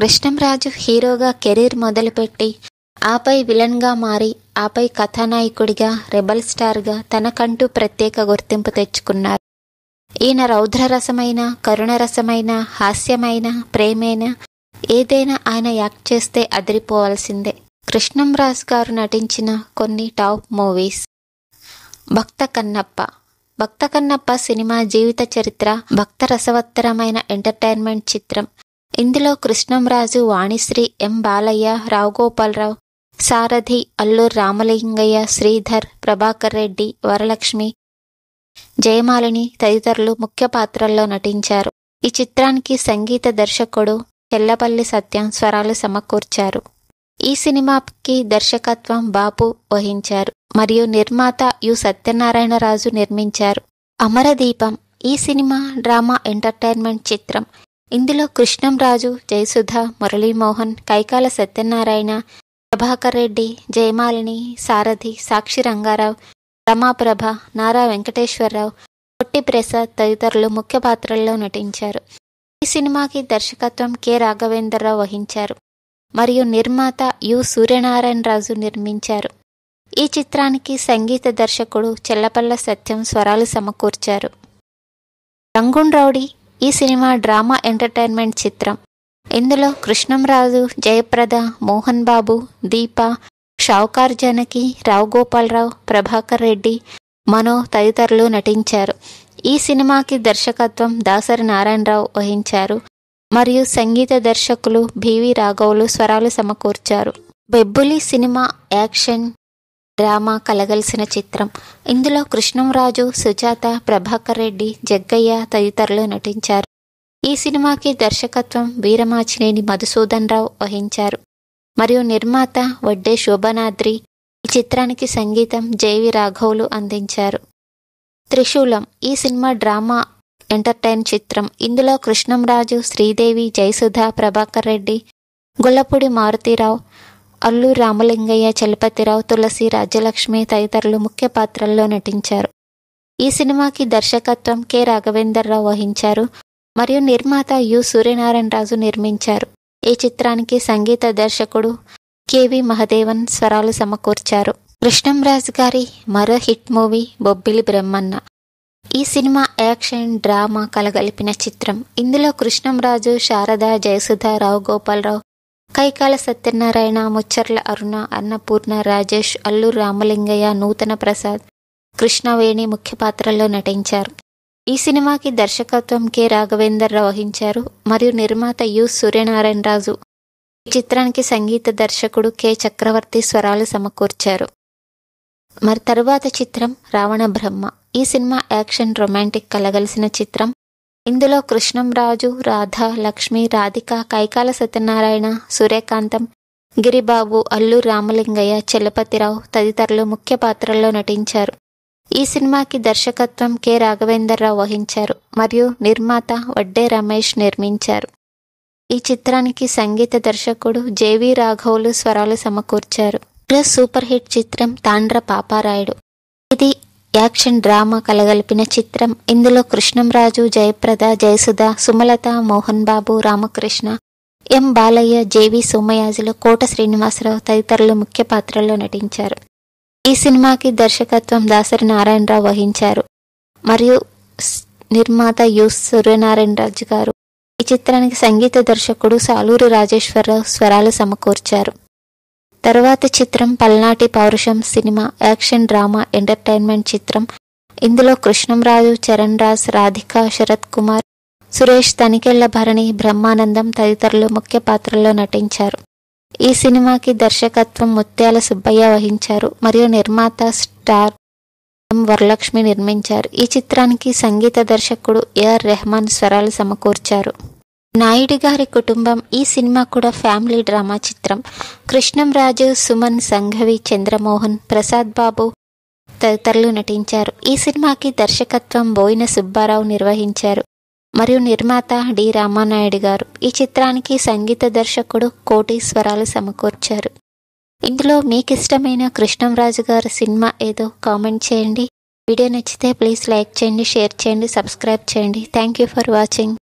కృష్ణంరాజు హీరోగా కెరీర్ మొదలుపెట్టి ఆపై విలన్గా మారి ఆపై కథానాయకుడిగా రెబల్ స్టార్గా తనకంటూ ప్రత్యేక గుర్తింపు తెచ్చుకున్నారు. ఈయన రౌద్రరసమైన, కరుణరసమైన, హాస్యమైన, ప్రేమైన ఏదైనా ఆయన యాక్ట్ చేస్తే అదిరిపోవాల్సిందే. కృష్ణంరాజు గారు నటించిన కొన్ని టాప్ మూవీస్: భక్త కన్నప్ప. భక్త కన్నప్ప సినిమా జీవిత చరిత్ర భక్త రసవత్తరమైన ఎంటర్టైన్మెంట్ చిత్రం. ఇందులో కృష్ణంరాజు, వాణిశ్రీ, ఎం బాలయ్య, రావు గోపాలరావు, సారథి, అల్లూరి రామలింగయ్య, శ్రీధర్, ప్రభాకర్ రెడ్డి, వరలక్ష్మి, జయమాలిని తదితరులు ముఖ్య పాత్రల్లో నటించారు. ఈ చిత్రానికి సంగీత దర్శకుడు చెల్లపల్లి సత్యం స్వరాలు సమకూర్చారు. ఈ సినిమాకి దర్శకత్వం బాపు వహించారు మరియు నిర్మాత యు సత్యనారాయణరాజు నిర్మించారు. అమరదీపం ఈ సినిమా డ్రామా ఎంటర్టైన్మెంట్ చిత్రం. ఇందులో కృష్ణంరాజు, జయసుధ, మురళీమోహన్, కైకాల సత్యనారాయణ, ప్రభాకర్ రెడ్డి, జయమాలిని, సారథి, సాక్షి రంగారావు, రమాప్రభ, నారా వెంకటేశ్వరరావు, పొట్టి ప్రసాద్ తదితరులు ముఖ్య పాత్రల్లో నటించారు. ఈ సినిమాకి దర్శకత్వం కె రాఘవేంద్రరావు వహించారు మరియు నిర్మాత యు సూర్యనారాయణరాజు నిర్మించారు. ఈ చిత్రానికి సంగీత దర్శకుడు చెల్లపల్ల సత్యం స్వరాలు సమకూర్చారు. రంగూన్ రౌడీ ఈ సినిమా డ్రామా ఎంటర్టైన్మెంట్ చిత్రం. ఇందులో కృష్ణంరాజు, జయప్రద, మోహన్ బాబు, దీప, షావుకార్ జానకి, రావు గోపాలరావు, ప్రభాకర్ రెడ్డి, మనో తదితరులు నటించారు. ఈ సినిమాకి దర్శకత్వం దాసరి నారాయణరావు వహించారు మరియు సంగీత దర్శకులు బివి రాఘవులు స్వరాలు సమకూర్చారు. బెబ్బులి సినిమా యాక్షన్ డ్రామా కలగలిసిన చిత్రం. ఇందులో కృష్ణంరాజు, సుజాత, ప్రభాకర్ రెడ్డి, జగ్గయ్య తదితరులు నటించారు. ఈ సినిమాకి దర్శకత్వం వీరమాచినేని మధుసూదన్ రావు వహించారు మరియు నిర్మాత వడ్డే శోభనాద్రి. ఈ చిత్రానికి సంగీతం జేవి రాఘవులు అందించారు. త్రిశూలం ఈ సినిమా డ్రామా ఎంటర్టైన్ చిత్రం. ఇందులో కృష్ణంరాజు, శ్రీదేవి, జయసుధ, ప్రభాకర్ రెడ్డి, గొల్లపూడి మారుతీరావు, అల్లూరి రామలింగయ్య, చలపతిరావు, తులసి, రాజ్యలక్ష్మి తదితరులు ముఖ్య పాత్రల్లో నటించారు. ఈ సినిమాకి దర్శకత్వం కె రాఘవేంద్రరావు వహించారు మరియు నిర్మాత యు సూర్యనారాయణరాజు నిర్మించారు. ఈ చిత్రానికి సంగీత దర్శకుడు కెవి మహదేవన్ స్వరాలు సమకూర్చారు. కృష్ణంరాజు గారి మరో హిట్ మూవీ బొబ్బిలి బ్రహ్మన్న. ఈ సినిమా యాక్షన్ డ్రామా కలగలిపిన చిత్రం. ఇందులో కృష్ణంరాజు, శారద, జయసుధ, రావు గోపాలరావు, కైకాల సత్యనారాయణ, ముచ్చర్ల అరుణ, అన్నపూర్ణ, రాజేష్, అల్లూరి రామలింగయ్య, నూతన ప్రసాద్, కృష్ణవేణి ముఖ్య పాత్రల్లో నటించారు. ఈ సినిమాకి దర్శకత్వం కె రాఘవేంద్రరావు వహించారు మరియు నిర్మాత యు సూర్యనారాయణరాజు. ఈ చిత్రానికి సంగీత దర్శకుడు కె చక్రవర్తి స్వరాలు సమకూర్చారు. మరి తరువాత చిత్రం రావణ బ్రహ్మ. ఈ సినిమా యాక్షన్ రొమాంటిక్ కలగలిసిన చిత్రం. ఇందులో కృష్ణంరాజు, రాధ, లక్ష్మి, రాధిక, కైకాల సత్యనారాయణ, సూర్యకాంతం, గిరిబాబు, అల్లూరి రామలింగయ్య, చలపతిరావు తదితరులు ముఖ్య పాత్రల్లో నటించారు. ఈ సినిమాకి దర్శకత్వం కె రాఘవేంద్రరావు వహించారు మరియు నిర్మాత వడ్డే రమేష్ నిర్మించారు. ఈ చిత్రానికి సంగీత దర్శకుడు జేవి రాఘవులు స్వరాలు సమకూర్చారు. సూపర్ హిట్ చిత్రం తాండ్ర పాపారాయుడు. ఇది యాక్షన్ డ్రామా కలగలిపిన చిత్రం. ఇందులో కృష్ణంరాజు, జయప్రద, జయసుధ, సుమలత, మోహన్ బాబు, రామకృష్ణ, ఎం బాలయ్య, జేవి సోమయాజులు, కోట శ్రీనివాసరావు తదితరులు ముఖ్య పాత్రల్లో నటించారు. ఈ సినిమాకి దర్శకత్వం దాసరి నారాయణరావు వహించారు మరియు నిర్మాత యు సూర్యనారాయణరాజు గారు. ఈ చిత్రానికి సంగీత దర్శకుడు సాలూరి రాజేశ్వరరావు స్వరాలు సమకూర్చారు. తరువాత చిత్రం పల్నాటి పౌరుషం సినిమా యాక్షన్ డ్రామా ఎంటర్టైన్మెంట్ చిత్రం. ఇందులో కృష్ణంరాజు, చరణ్ రాజ్, రాధిక, శరత్ కుమార్, సురేష్, తనికెళ్ల భరణి, బ్రహ్మానందం తదితరులు ముఖ్య పాత్రల్లో నటించారు. ఈ సినిమాకి దర్శకత్వం ముత్యాల సుబ్బయ్య వహించారు మరియు నిర్మాత స్టార్ ఎం వరలక్ష్మి నిర్మించారు. ఈ చిత్రానికి సంగీత దర్శకుడు ఏఆర్ రెహమాన్ స్వరాలు సమకూర్చారు. నాయుడు గారి కుటుంబం ఈ సినిమా కూడా ఫ్యామిలీ డ్రామా చిత్రం. కృష్ణంరాజు, సుమన్, సంఘవి, చంద్రమోహన్, ప్రసాద్ బాబు తదితరులు నటించారు. ఈ సినిమాకి దర్శకత్వం బోయిన సుబ్బారావు నిర్వహించారు మరియు నిర్మాత డి రామానాయుడు గారు. ఈ చిత్రానికి సంగీత దర్శకుడు కోటి స్వరాలు సమకూర్చారు. ఇందులో మీకు ఇష్టమైన కృష్ణంరాజు గారి సినిమా ఏదో కామెంట్ చేయండి. వీడియో నచ్చితే ప్లీజ్ లైక్ చేయండి, షేర్ చేయండి, సబ్స్క్రైబ్ చేయండి. Thank you for watching.